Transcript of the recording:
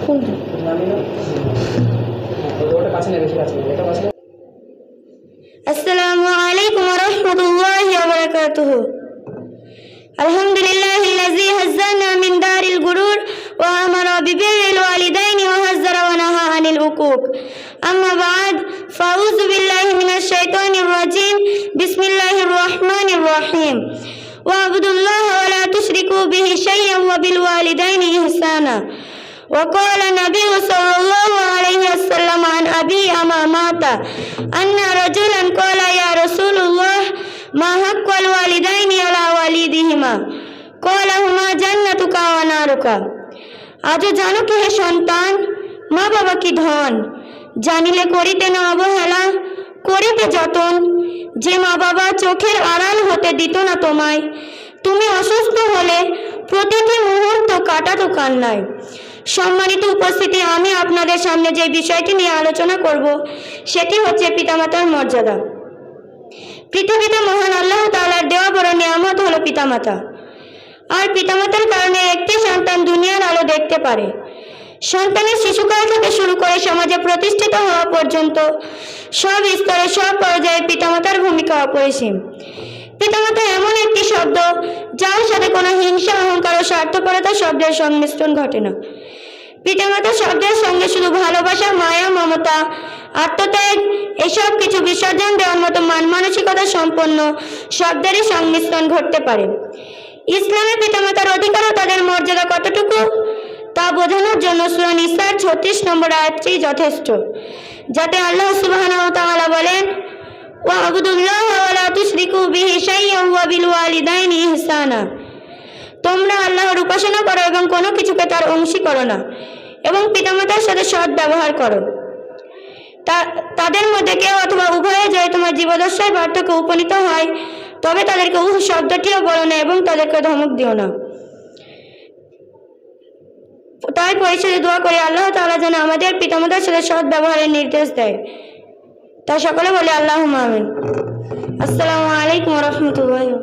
কোনটা? আসসালামু আলাইকুম ওয়া রাহমাতুল্লাহি ওয়া বারাকাতুহু। আলহামদুলিল্লাহিল্লাযী হাজ্জানা মিন দারিল গুরুর ওয়া আমারা বিবিররিল ওয়ালিদাইনি ওয়া হাজ্জারা ওয়া নাহা আনিল উকুক। আম্মা বা'দ, ফাউযু বিল্লাহি মিনাশ শাইতানির রাজীম। বিসমিল্লাহির রহমানির রহিম। ওয়া'বুদুল্লাহা ওয়া লা তুশরিকু বিহি শাইয়্যান ওয়া বিল ওয়ালিদাইনি ইহসানা। وقال النبي صلى الله عليه وسلم عن أبي أمامة أن رجلا قال يا رسول الله ما حق الوالدين على والديهما قال هما جنتك ونارك। আজও জানো কি হে সন্তান, মা বাবা কি ধন, জানিলে করিতে না অবহেলা, করিতে যতন। যে মা বাবা চোখের আড়াল হতে দিত না তোমায়, তুমি অসুস্থ হলে প্রতিটি মুহূর্ত কাটাতো কান্নায়। সম্মানিত উপস্থিতি, আমি আপনাদের সামনে যে বিষয়টি নিয়ে আলোচনা করব সেটি হচ্ছে পিতামাতার মর্যাদা। পৃথিবীতে মহান আল্লাহ তাআলার দেওয়া বড় নিয়ামত হলো পিতামাতা। আর পিতামাতার কারণে একটি সন্তান দুনিয়ার আলো দেখতে পারে। সন্তানের শিশুকাল থেকে শুরু করে সমাজে প্রতিষ্ঠিত হওয়া পর্যন্ত সব স্তরে সব পর্যায়ে পিতামাতার ভূমিকা অপরিসীম। পিতামাতা এমন একটি শব্দ যার সাথে কোনো হিংসা, অহংকার ও স্বার্থপরতা শব্দের সংমিশ্রণ ঘটে না। পিতামাতা শব্দের সঙ্গে শুধু ভালোবাসা, মায়া, মমতা, আত্মত্যাগ এসব কিছু বিসর্জন দেওয়ার মতো মান মানসিকতা সম্পন্ন শব্দেরই সংমিশ্রণ ঘটতে পারে। ইসলামে পিতামাতার অধিকার ও তাদের মর্যাদা কতটুকু তা বোঝানোর জন্য সূরা নিসার 36 নম্বর আয়াতটি যথেষ্ট, যাতে আল্লাহ সুবহানাহু ওয়া তাআলা বলেন, ওয়া'বুদুল্লাহা ওয়া লা তুশরিকু বিহি শাইয়্যান ওয়া বিল ওয়ালিদাইনি ইহসানা। তোমরা আল্লাহর উপাসনা করো এবং কোনো কিছুকে তার অংশী করো না, এবং পিতামাতার সাথে সৎ ব্যবহার করো। তাদের মধ্যে কেউ অথবা উভয়ে যদি তোমার জীবদ্দশায় পার্থক্য উপনীত হয় তবে তাদেরকে শব্দটিও বলো না এবং তাদেরকে ধমক দিও না। তাই পরিশেষে দোয়া করি আল্লাহ তাআলা যেন আমাদের পিতামাতার সাথে সৎ ব্যবহারের নির্দেশ দেয়। তাই সকলে বলে আল্লাহুম্মা আমিন। আসসালামু আলাইকুম ওয়া রাহমাতুল্লাহি।